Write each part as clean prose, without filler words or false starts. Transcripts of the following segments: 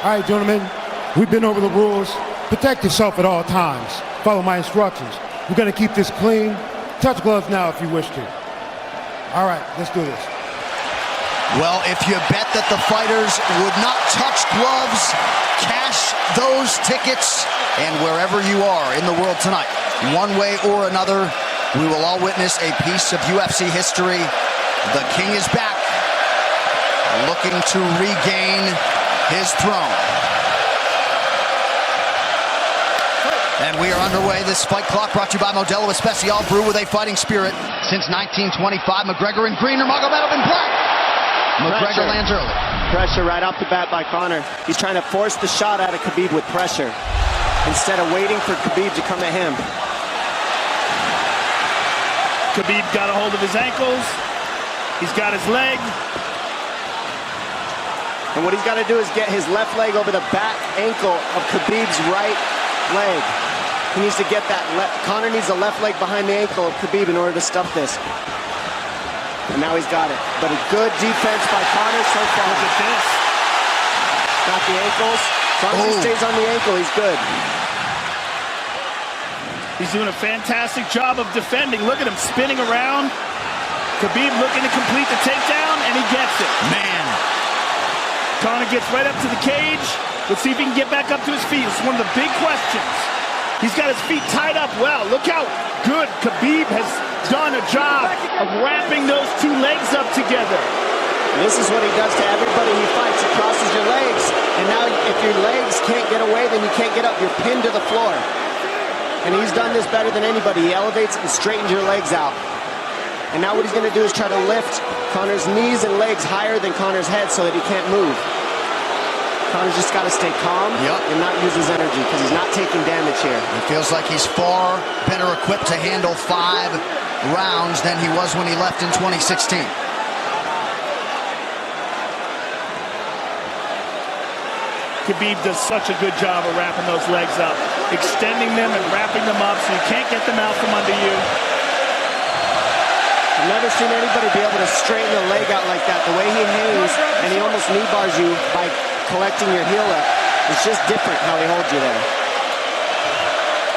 All right, gentlemen, we've been over the rules. Protect yourself at all times. Follow my instructions. We're gonna keep this clean. Touch gloves now if you wish to. All right, let's do this. Well, if you bet that the fighters would not touch gloves, cash those tickets, and wherever you are in the world tonight, one way or another, we will all witness a piece of UFC history. The King is back, looking to regain his throne. And we are underway. This fight clock brought to you by Modelo Especial, brew with a fighting spirit since 1925. Mcgregor in green, Nurmagomedov in black. Mcgregor lands early. Pressure right off the bat by Conor. He's trying to force the shot out of Khabib with pressure instead of waiting for Khabib to come at him. Khabib got a hold of his ankles. He's got his leg. And what he's got to do is get his left leg over the back ankle of Khabib's right leg. He needs to get that Conor needs the left leg behind the ankle of Khabib in order to stuff this. And now he's got it. But a good defense by Conor so far. Look at this. Got the ankles. As long as he stays on the ankle, he's good. He's doing a fantastic job of defending. Look at him spinning around. Khabib looking to complete the takedown, and he gets it. Man. Conor gets right up to the cage. Let's see if he can get back up to his feet. It's one of the big questions. He's got his feet tied up well. Look how good Khabib has done a job of wrapping those two legs up together. This is what he does to everybody he fights. He crosses your legs, and now if your legs can't get away, then you can't get up. You're pinned to the floor. And he's done this better than anybody. He elevates and straightens your legs out. And now what he's going to do is try to lift Conor's knees and legs higher than Conor's head so that he can't move. Conor's just got to stay calm and not use his energy because he's not taking damage here. It feels like he's far better equipped to handle 5 rounds than he was when he left in 2016. Khabib does such a good job of wrapping those legs up, extending them and wrapping them up so you can't get them out from under you. I've never seen anybody be able to straighten a leg out like that. The way he hangs, and he almost knee bars you by collecting your heel up. It's just different how he holds you there.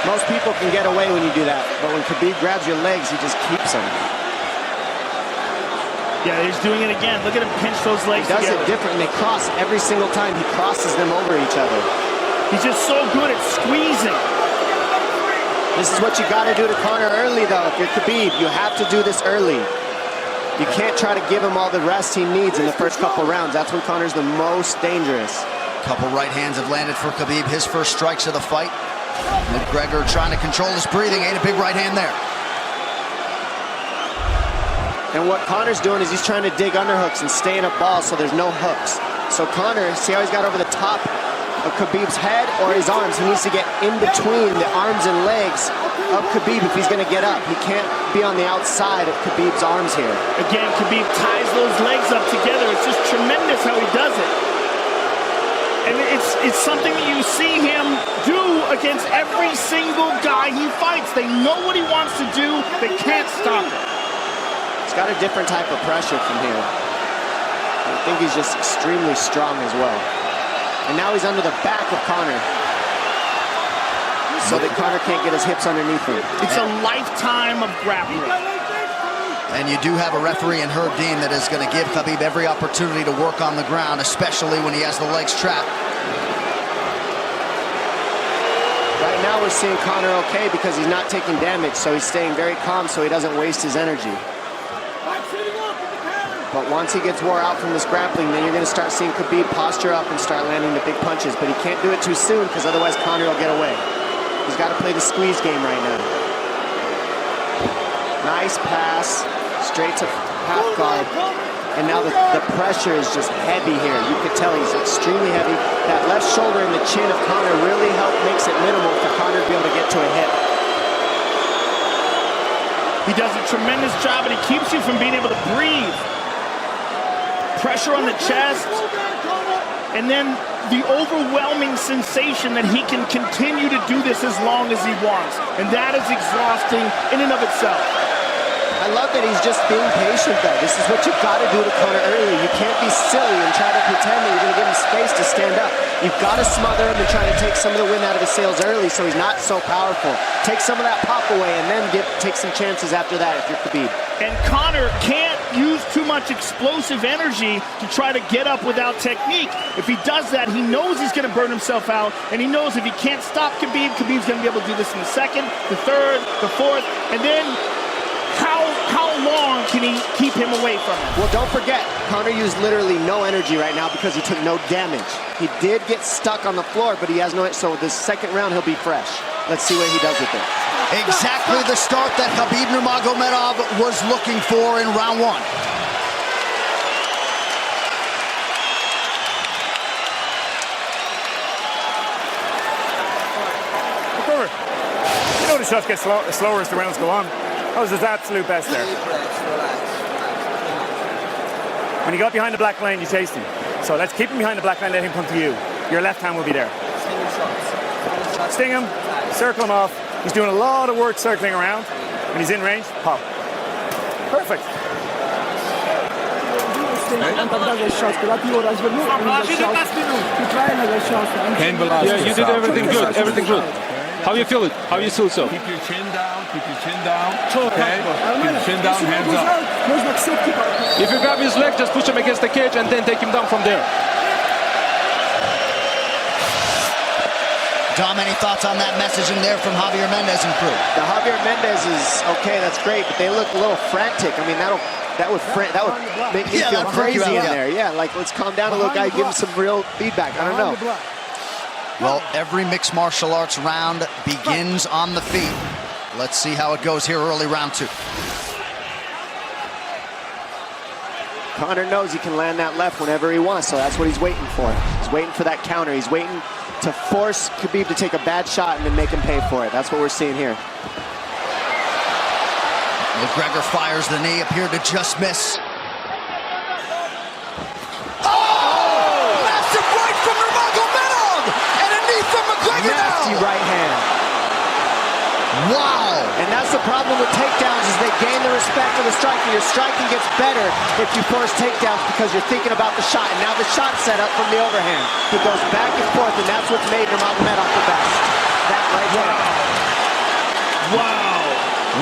Most people can get away when you do that, but when Khabib grabs your legs, he just keeps them. Yeah, he's doing it again. Look at him pinch those legs together. He does it different, and they cross every single time. He crosses them over each other. He's just so good at squeezing. This is what you got to do to Conor early, though. If you're Khabib, you have to do this early. You can't try to give him all the rest he needs in the first couple rounds. That's when Conor's the most dangerous. Couple right hands have landed for Khabib. His first strikes of the fight. Mcgregor trying to control his breathing. Ate a big right hand there. And what Conor's doing is he's trying to dig underhooks and stay in a ball so there's no hooks. So Conor, see how he's got over the top of Khabib's head or his arms? He needs to get in between the arms and legs of Khabib if he's going to get up. He can't be on the outside of Khabib's arms here. Again, Khabib ties those legs up together. It's just tremendous how he does it. And it's something that you see him do against every single guy he fights. They know what he wants to do. They can't stop it. He's got a different type of pressure from here. I think he's just extremely strong as well. And now he's under the back of Conor, so that Conor can't get his hips underneath him. It's a lifetime of grappling. And you do have a referee in Herb Dean that is going to give Khabib every opportunity to work on the ground, especially when he has the legs trapped. Right now we're seeing Conor okay because he's not taking damage, so he's staying very calm so he doesn't waste his energy. But once he gets wore out from this grappling, then you're going to start seeing Khabib posture up and start landing the big punches. But he can't do it too soon because otherwise Conor will get away. He's got to play the squeeze game right now. Nice pass, straight to half guard. And now the pressure is just heavy here. You can tell he's extremely heavy. That left shoulder and the chin of Conor really makes it minimal for Conor to be able to get to a hit. He does a tremendous job, and he keeps you from being able to breathe. Pressure on the chest, and then the overwhelming sensation that he can continue to do this as long as he wants. And that is exhausting in and of itself. I love that he's just being patient, though. This is what you've got to do to Conor early. You can't be silly and try to pretend that you're going to give him space to stand up. You've got to smother him and try to take some of the wind out of his sails early so he's not so powerful. Take some of that pop away and then take some chances after that if you're Khabib. And Conor can't use too much explosive energy to try to get up without technique. If he does that, he knows he's going to burn himself out, and he knows if he can't stop Khabib, Khabib's going to be able to do this in the second, the third, the fourth, and then how long can he keep him away from him? Well, don't forget, Conor used literally no energy right now because he took no damage. He did get stuck on the floor, but he has no, so this second round he'll be fresh. Let's see what he does with it. Exactly the start that Khabib Nurmagomedov was looking for in round one. You know the shots get slower as the rounds go on. That was his absolute best there. When he got behind the black line, you chased him. So let's keep him behind the black line, let him come to you. Your left hand will be there. Sting him, circle him off. He's doing a lot of work circling around. When he's in range, pop. Perfect. Yeah, you did everything good, everything good. How you feel it? How you feel so? Keep your chin down, keep your chin down. Okay? Keep your chin down, hands up. If you grab his leg, just push him against the cage and then take him down from there. Dom, any thoughts on that messaging there from Javier Mendez and crew? The Javier Mendez is okay, that's great, but they look a little frantic. I mean, that would make me feel crazy in there. Yeah, like let's calm down a little guy, give him some real feedback. I don't know. Well, every mixed martial arts round begins on the feet. Let's see how it goes here early round two. Conor knows he can land that left whenever he wants, so that's what he's waiting for. He's waiting for that counter. He's waiting to force Khabib to take a bad shot and then make him pay for it. That's what we're seeing here. Mcgregor fires the knee, appeared to just miss. Nasty right hand. Wow. And that's the problem with takedowns is they gain the respect of the striker. Your striking gets better if you force takedowns because you're thinking about the shot. And now the shot's set up from the overhand. He goes back and forth, and that's what's made Nurmagomedov the best. That right hand. Wow.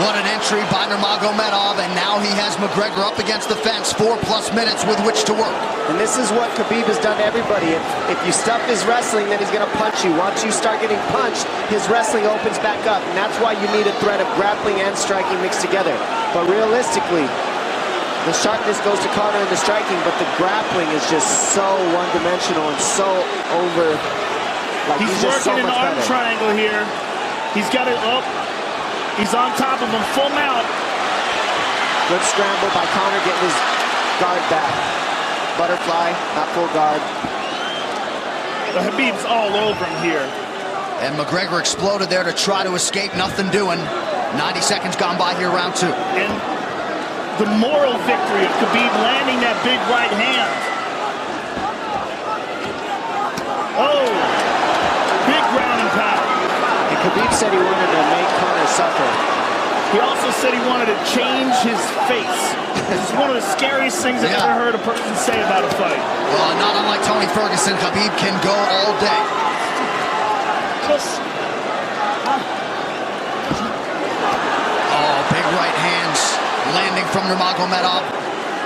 What an entry by Nurmagomedov, and now he has Mcgregor up against the fence, 4+ minutes with which to work. And this is what Khabib has done to everybody. If you stuff his wrestling, then he's going to punch you. Once you start getting punched, his wrestling opens back up, and that's why you need a threat of grappling and striking mixed together. But realistically, the sharpness goes to Conor in the striking, but the grappling is just so one-dimensional and so over. Like He's just working so an much arm better. triangle here. He's got it up. He's on top of him, full mount. Good scramble by Conor, getting his guard back. Butterfly, not full guard. The Khabib's all over him here. And Mcgregor exploded there to try to escape, nothing doing. 90 seconds gone by here, round two. And the moral victory of Khabib landing that big right hand. Oh, big ground and pound. And Khabib said he wanted to make Conor suffer. He also said he wanted to change his face. This is one of the scariest things I've ever heard a person say about a fight. Well, not unlike Tony Ferguson, Khabib can go all day. Oh, big right hands landing from Nurmagomedov,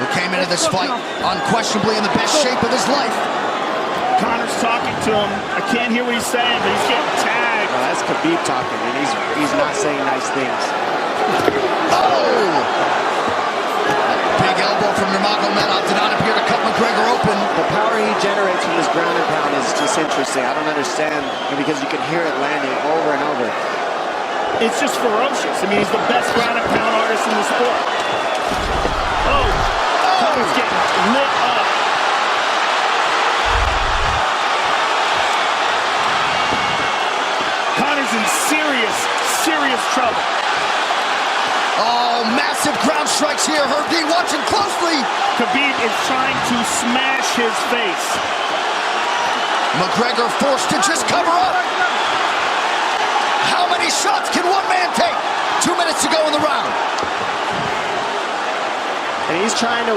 who came into this fight unquestionably in the best shape of his life. Conor's talking to him. I can't hear what he's saying, but he's getting tagged. Well, that's Khabib talking, and he's not saying nice things. Oh! Big elbow from Nurmagomedov did not appear to cut Mcgregor open. The power he generates from his ground and pound is just interesting. I don't understand, because you can hear it landing over and over. It's just ferocious. I mean, he's the best ground and pound artist in the sport. Oh! Conor's getting lit up. Conor's in serious trouble. Oh, massive ground strikes here. Herb Dean watching closely. Khabib is trying to smash his face. Mcgregor forced to just cover up. How many shots can one man take? 2 minutes to go in the round. And he's trying to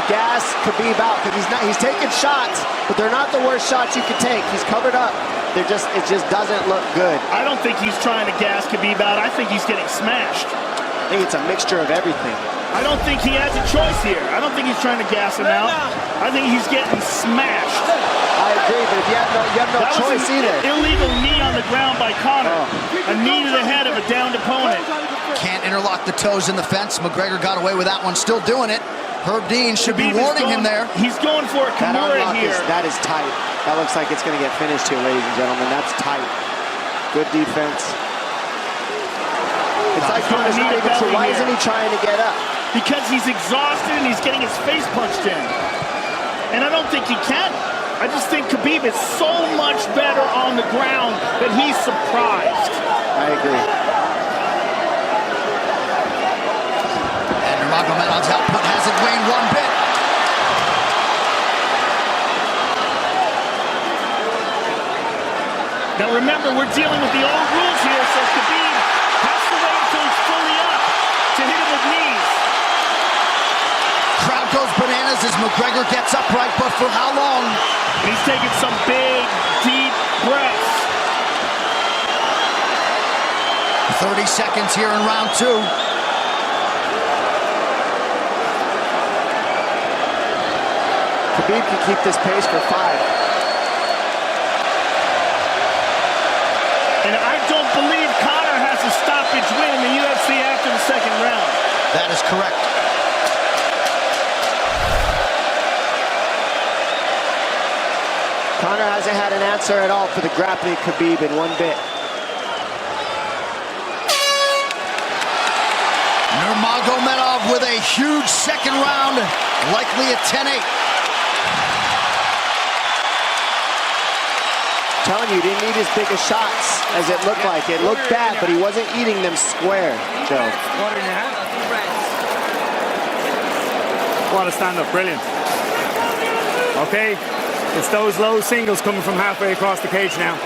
gas Khabib out because he's taking shots, but they're not the worst shots you could take. He's covered up. It just doesn't look good. I don't think he's trying to gas Khabib out. I think he's getting smashed. I think it's a mixture of everything. I don't think he has a choice here. I don't think he's trying to gas him out. I think he's getting smashed. I agree, but if you have no choice either. Illegal knee on the ground by Conor. A knee to the head of a downed opponent. Can't interlock the toes in the fence. McGregor got away with that one, still doing it. Herb Dean should be warning him there. He's going for a Kimura here. That is tight. That looks like it's going to get finished here, ladies and gentlemen. That's tight. Good defense. It's like Conor's not even sure. Why isn't he trying to get up? Because he's exhausted and he's getting his face punched in. And I don't think he can. I just think Khabib is so much better on the ground that he's surprised. I agree. And Nurmagomedov's output hasn't waned one bit. Now remember, we're dealing with the old rules here, so Khabib has to wait until he's fully up to hit him with knees. Crowd goes bananas as McGregor gets upright, but for how long? And he's taking some big, deep breaths. 30 seconds here in round 2. Khabib can keep this pace for 5. And I don't believe Conor has a stoppage win in the UFC after the second round. That is correct. Conor hasn't had an answer at all for the grappling Khabib in one bit. Nurmagomedov with a huge second round, likely a 10-8. Telling you, he didn't need as big of shots as it looked like. It looked bad, but he wasn't eating them square, Joe. What a stand-up, brilliant. Okay, it's those low singles coming from halfway across the cage now.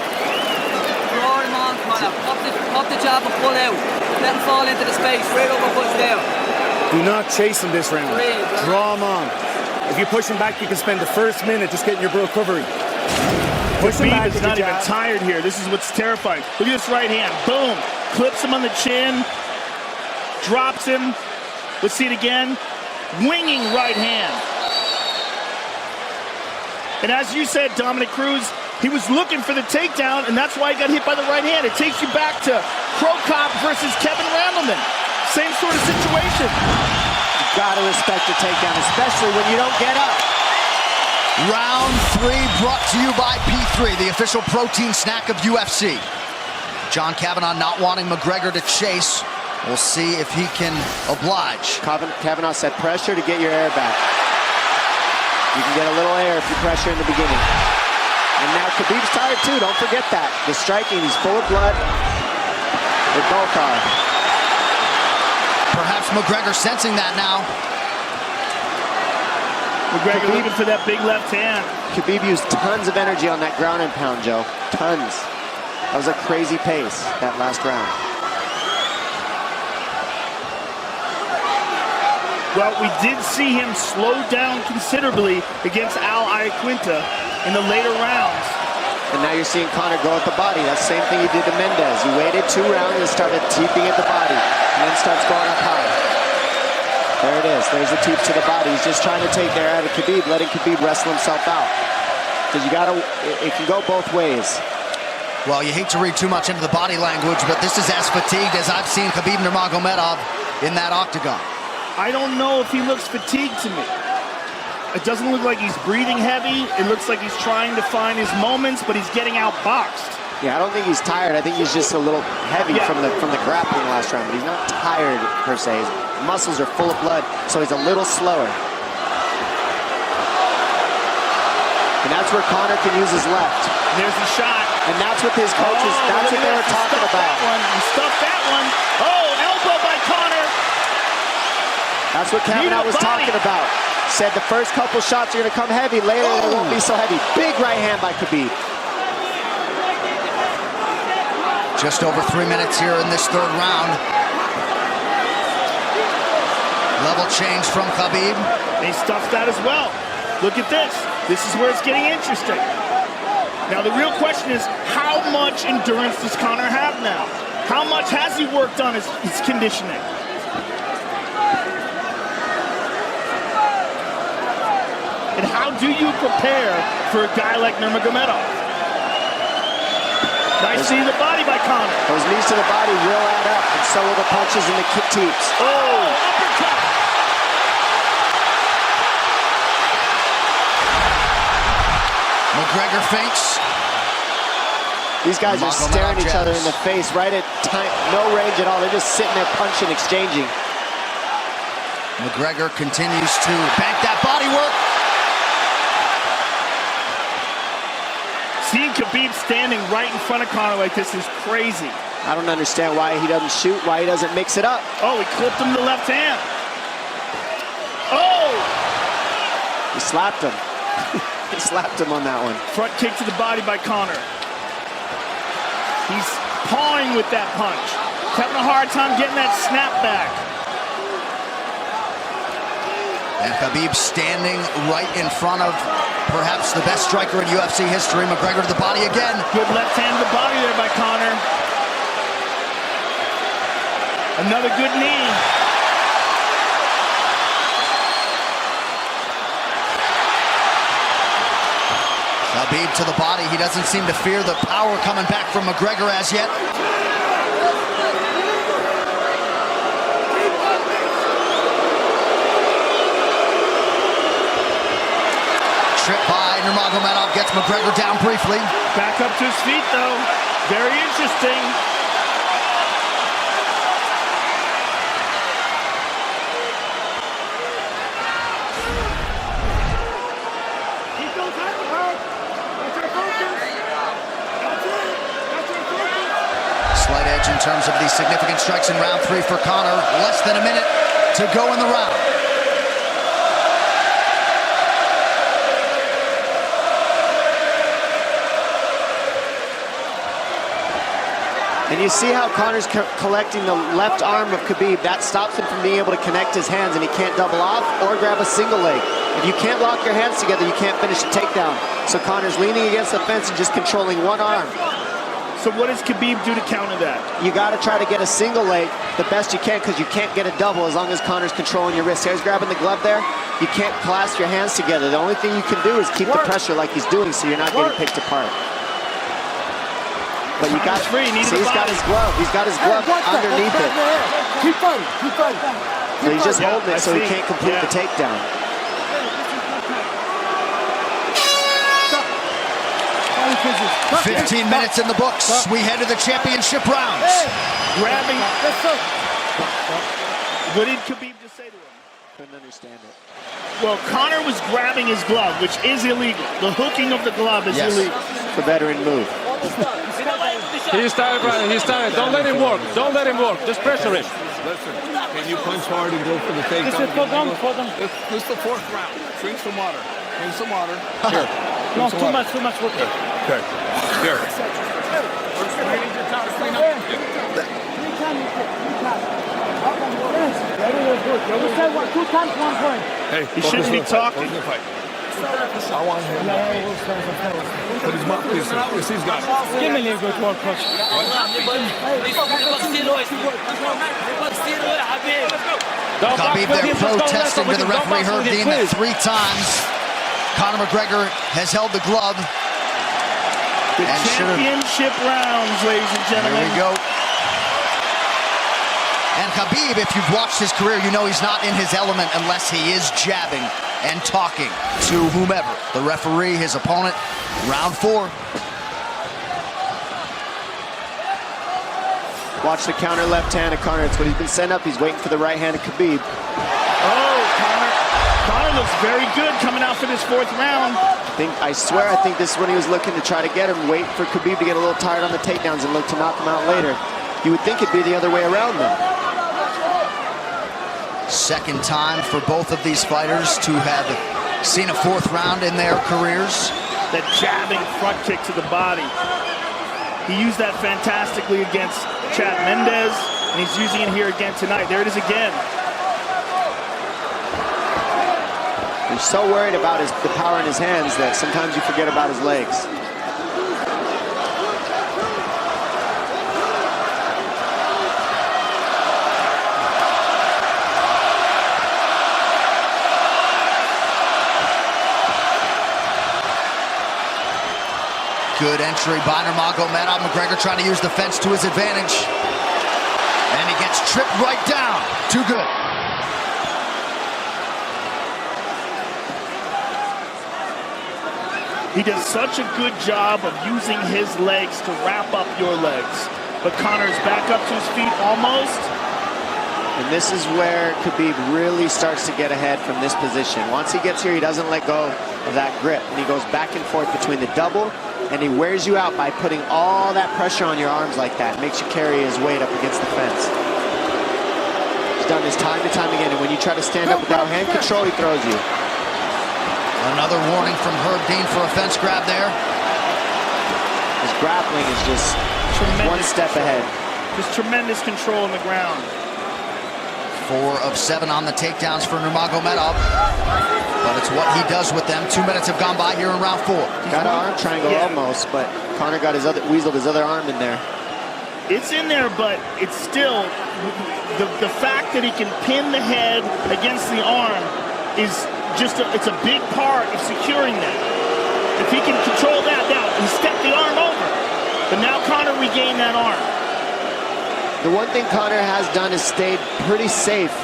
Draw him on, Conor. Pop the jab and pull out. Let him fall into the space. Right over, push down. Do not chase him this round. Draw him on. If you push him back, you can spend the first minute just getting your recovery. Push him back. Khabib is not even tired here. This is what's terrifying. Look at this right hand. Boom. Clips him on the chin. Drops him. Let's see it again. Winging right hand. And as you said, Dominic Cruz, he was looking for the takedown, and that's why he got hit by the right hand. It takes you back to Crow Cop versus Kevin Randleman. Same sort of situation. You gotta respect the takedown, especially when you don't get up. Round 3 brought to you by P3, the official protein snack of UFC. John Kavanagh not wanting McGregor to chase. We'll see if he can oblige. Kavanagh said pressure to get your air back. You can get a little air if you pressure in the beginning. And now Khabib's tired too, don't forget that. The striking, he's full of blood. They both are. Perhaps McGregor sensing that now. McGregor looking for that big left hand. Khabib used tons of energy on that ground and pound, Joe. Tons. That was a crazy pace, that last round. Well, we did see him slow down considerably against Al Iaquinta in the later rounds. And now you're seeing Conor go at the body. That's the same thing he did to Mendez. He waited 2 rounds and started teeping at the body, and then starts going up high. There it is. There's the teep to the body. He's just trying to take air out of Khabib, letting Khabib wrestle himself out. Because you gotta, it can go both ways. Well, you hate to read too much into the body language, but this is as fatigued as I've seen Khabib Nurmagomedov in that octagon. I don't know if he looks fatigued to me. It doesn't look like he's breathing heavy. It looks like he's trying to find his moments, but he's getting outboxed. Yeah, I don't think he's tired. I think he's just a little heavy from the grappling last round, but he's not tired per se. His muscles are full of blood, so he's a little slower. And that's where Conor can use his left. And there's the shot. And that's what his coaches, that's what they were talking about. He stuffed that one. Oh, elbow by Conor. That's what Kavanagh was talking about. Said the first couple shots are going to come heavy. Later, they won't be so heavy. Big right hand by Khabib. Just over 3 minutes here in this 3rd round. Level change from Khabib. He stuffed that as well. Look at this. This is where it's getting interesting. Now, the real question is, how much endurance does Conor have now? How much has he worked on his conditioning? And how do you prepare for a guy like Nurmagomedov? Nice knee to the body by Conor. Those knees to the body will add up, and so will the punches and the kick teeps. Oh, uppercut. McGregor feints. These guys are staring each other in the face right at time, no range at all. They're just sitting there punching, exchanging. McGregor continues to bank that body work. Seeing Khabib standing right in front of Conor like this is crazy. I don't understand why he doesn't shoot, why he doesn't mix it up. Oh, he clipped him to the left hand. Oh! He slapped him. He slapped him on that one. Front kick to the body by Conor. He's pawing with that punch. He's having a hard time getting that snap back. And Khabib standing right in front of perhaps the best striker in UFC history. McGregor to the body again. Good left hand to the body there by Conor. Another good knee. Khabib to the body. He doesn't seem to fear the power coming back from McGregor as yet. Trip by Nurmagomedov, gets McGregor down briefly. Back up to his feet though. Very interesting. Slight edge in terms of the significant strikes in round 3 for Conor. Less than a minute to go in the round. And you see how Conor's collecting the left arm of Khabib. That stops him from being able to connect his hands, and he can't double off or grab a single leg. If you can't lock your hands together, you can't finish a takedown. So Conor's leaning against the fence and just controlling one arm. So what does Khabib do to counter that? You got to try to get a single leg the best you can, because you can't get a double as long as Conor's controlling your wrist. He's grabbing the glove there. You can't clasp your hands together. The only thing you can do is keep the pressure like he's doing, so you're not getting picked apart. But you got free. See, he's got his glove. He's got his glove underneath it. Keep fighting. Keep fighting. So he's just holding it so he can't complete the takedown. Yeah. 15 minutes in the books. We head to the championship rounds. Grabbing. What did Khabib just say to him? Couldn't understand it. Well, Conor was grabbing his glove, which is illegal. The hooking of the glove is illegal. It's a veteran move. He's tired, Brian. He's tired. Don't let him work. Don't let him work. Just pressure him. Listen, can you punch hard and go for the takedown? This is the 4th round. Drink some water. Drink some water. Here. No, too much water. Okay. Here. Hey, he shouldn't be talking. I want him to put his mouth in his he's got it. Give me a good work, coach. Khabib there protesting to the referee. Heard deemed it 3 times. Conor McGregor has held the glove. The championship rounds, ladies and gentlemen. Here we go. And Khabib, if you've watched his career, you know he's not in his element unless he is jabbing and talking to whomever. The referee, his opponent, round 4. Watch the counter left hand of Conor. It's what he's been setting up. He's waiting for the right hand of Khabib. Oh, Conor looks very good coming out for this 4th round. I swear, I think this is when he was looking to try to get him, wait for Khabib to get a little tired on the takedowns and look to knock him out later. You would think it'd be the other way around though. Second time for both of these fighters to have seen a 4th round in their careers. That jabbing front kick to the body. He used that fantastically against Chad Mendes, and he's using it here again tonight. There it is again. You're so worried about the power in his hands that sometimes you forget about his legs. Good entry by Nurmagomedov. McGregor trying to use the fence to his advantage. And he gets tripped right down. Too good. He does such a good job of using his legs to wrap up your legs. But Conor's back up to his feet almost. And this is where Khabib really starts to get ahead from this position. Once he gets here, he doesn't let go of that grip. And he goes back and forth between the double, and he wears you out by putting all that pressure on your arms like that. Makes you carry his weight up against the fence. He's done this time and time again. And when you try to stand up without hand control, he throws you. Another warning from Herb Dean for a fence grab there. His grappling is just one step ahead. Just tremendous control on the ground. 4 of 7 on the takedowns for Nurmagomedov. But it's what he does with them. 2 minutes have gone by here in round 4. Got an arm triangle almost, but Conor got weaseled his other arm in there. It's in there, but it's still, the fact that he can pin the head against the arm is just, it's a big part of securing that. If he can control that, now he stepped the arm over, but now Conor regained that arm. The one thing Conor has done is stayed pretty safe.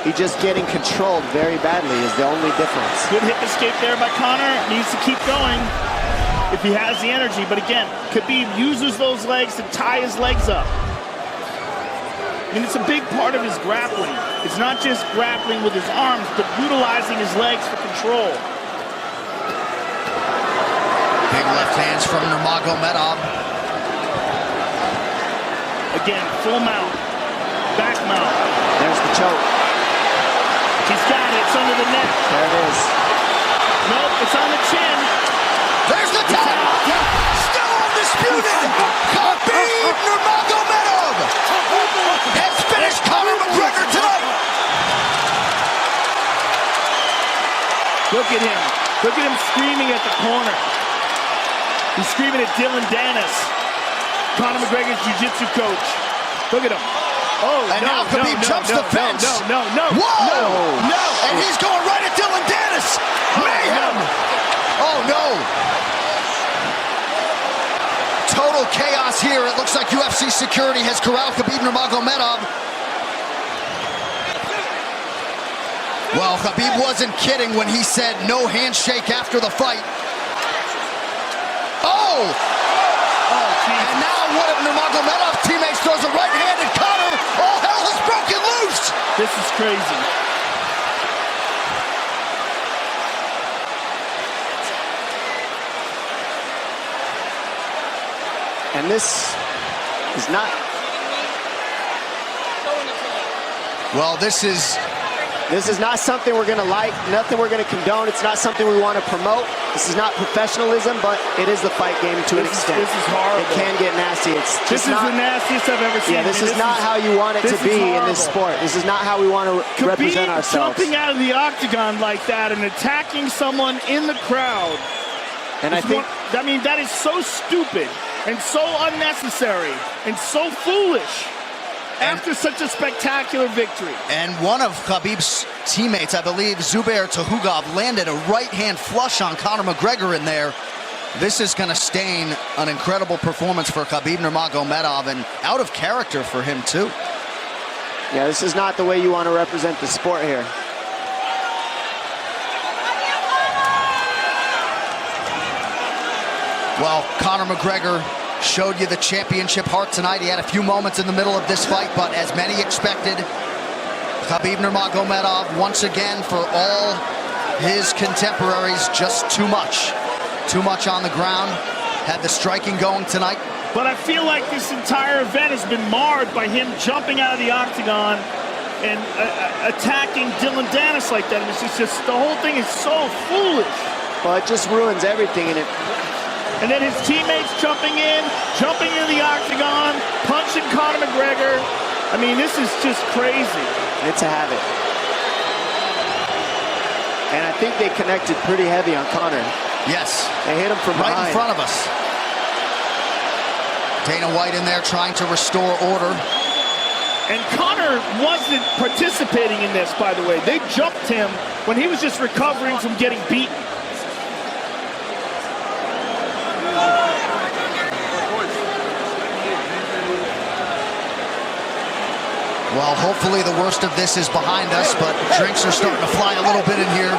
He's just getting controlled very badly is the only difference. Good hip escape there by Conor. Needs to keep going if he has the energy. But again, Khabib uses those legs to tie his legs up. I mean, it's a big part of his grappling. It's not just grappling with his arms, but utilizing his legs for control. Big left hands from Nurmagomedov. Again, full mount, back mount. There's the choke. He's got it, it's under the neck. There it is. Nope, it's on the chin. There's the tap. Still undisputed. Khabib Nurmagomedov has finished Conor McGregor tonight. Look at him. Look at him screaming at the corner. He's screaming at Dylan Dennis, Conor McGregor's jiu-jitsu coach. Look at him. Oh, and now Khabib jumps the fence. No. Whoa! No! And he's going right at Dylan Dennis. Mayhem! Oh, no. Total chaos here. It looks like UFC security has corralled Khabib Nurmagomedov. Well, Khabib wasn't kidding when he said no handshake after the fight. Oh! And now one of Nurmagomedov's teammates throws a right hand at Conor. All hell has broken loose. This is crazy. And this is not... Well, this is not something we're going to like, nothing we're going to condone. It's not something we want to promote. This is not professionalism, but it is the fight game to an extent. This is horrible. It can get nasty. This is the nastiest I've ever seen. Yeah, this is not how you want it to be in this sport. This is not how we want to represent ourselves. Jumping out of the octagon like that and attacking someone in the crowd. And I think... I mean, that is so stupid and so unnecessary and so foolish. After such a spectacular victory. And one of Khabib's teammates, I believe, Zubair Tukhugov, landed a right-hand flush on Conor McGregor in there. This is going to stain an incredible performance for Khabib Nurmagomedov and out of character for him, too. Yeah, this is not the way you want to represent the sport here. Well, Conor McGregor showed you the championship heart tonight. He had a few moments in the middle of this fight, but as many expected, Khabib Nurmagomedov, once again, for all his contemporaries, just too much. Too much on the ground. Had the striking going tonight. But I feel like this entire event has been marred by him jumping out of the octagon and attacking Dylan Dennis like that. And it's just, the whole thing is so foolish. Well, it just ruins everything in it. And then his teammates jumping into the octagon, punching Conor McGregor. I mean, this is just crazy. It's a habit. And I think they connected pretty heavy on Conor. Yes. They hit him from right behind. in front of us. Dana White in there trying to restore order. And Conor wasn't participating in this, by the way. They jumped him when he was just recovering from getting beaten. Well, hopefully the worst of this is behind us, but drinks are starting to fly a little bit in here.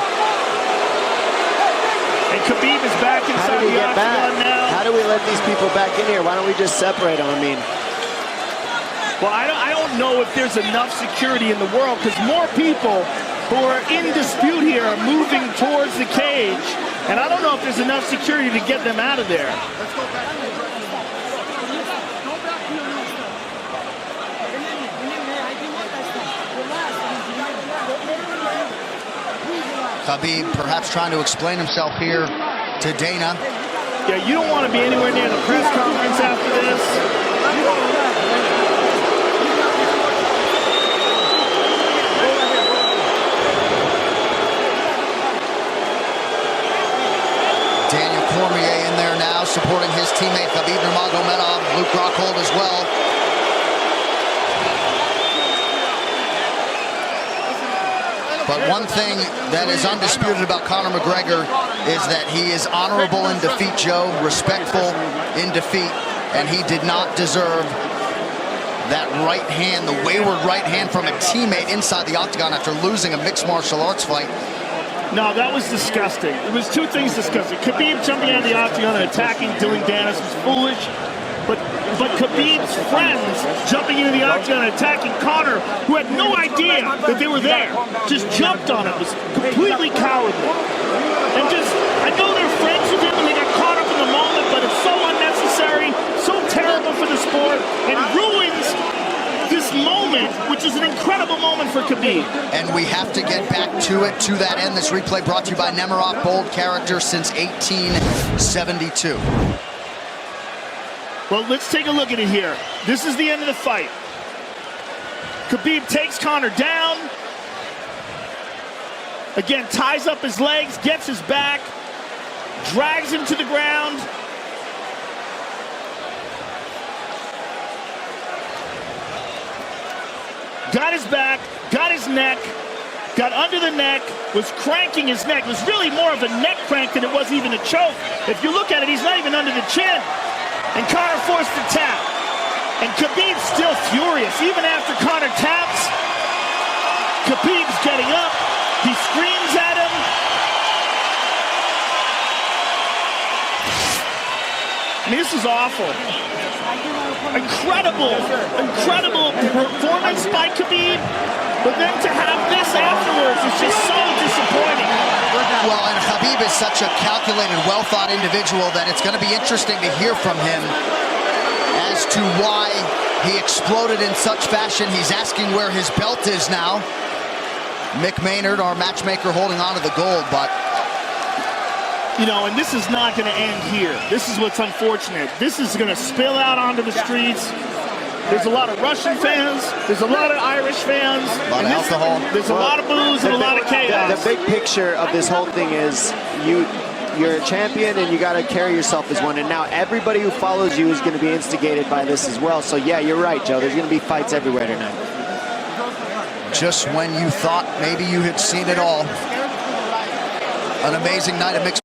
And Khabib is back inside the octagon now. How do we let these people back in here? Why don't we just separate them? I mean, well, I don't know if there's enough security in the world, because more people who are in dispute here are moving towards the cage, and I don't know if there's enough security to get them out of there. Khabib perhaps trying to explain himself here to Dana. Yeah, you don't want to be anywhere near the press conference after this. Daniel Cormier in there now, supporting his teammate Khabib Nurmagomedov, Luke Rockhold as well. But one thing that is undisputed about Conor McGregor is that he is honorable in defeat, Joe, respectful in defeat, and he did not deserve that right hand, the wayward right hand from a teammate inside the octagon after losing a mixed martial arts fight. No, that was disgusting. It was two things disgusting. Khabib jumping out of the octagon and attacking Dylan Dennis was foolish. But Khabib's friends jumping into the octagon and attacking Conor, who had no idea that they were there, just jumped on it, was completely cowardly. And just, I know they're friends with him and they got caught up in the moment, but it's so unnecessary, so terrible for the sport, and ruins this moment, which is an incredible moment for Khabib. And we have to get back to it, to that end. This replay brought to you by Nemiroff, bold character since 1872. Well, let's take a look at it here. This is the end of the fight. Khabib takes Conor down. Again, ties up his legs, gets his back, drags him to the ground. Got his back, got his neck, got under the neck, was cranking his neck. It was really more of a neck crank than it was even a choke. If you look at it, he's not even under the chin. And Conor forced the tap. And Khabib's still furious. Even after Conor taps, Khabib's getting up. He screams at him. I mean, this is awful. Incredible performance by Khabib. But then to have this afterwards is just so disappointing. Well, and Khabib is such a calculated, well-thought individual that it's going to be interesting to hear from him as to why he exploded in such fashion. He's asking where his belt is now. Mick Maynard, our matchmaker, holding on to the gold, but... You know, and this is not going to end here. This is what's unfortunate. This is going to spill out onto the streets. There's a lot of Russian fans. There's a lot of Irish fans. A lot of alcohol. There's a lot of booze and a lot of chaos. The big picture of this whole thing is you're a champion and you got to carry yourself as one. And now everybody who follows you is going to be instigated by this as well. So yeah, you're right, Joe. There's going to be fights everywhere tonight. Just when you thought maybe you had seen it all. An amazing night of mixed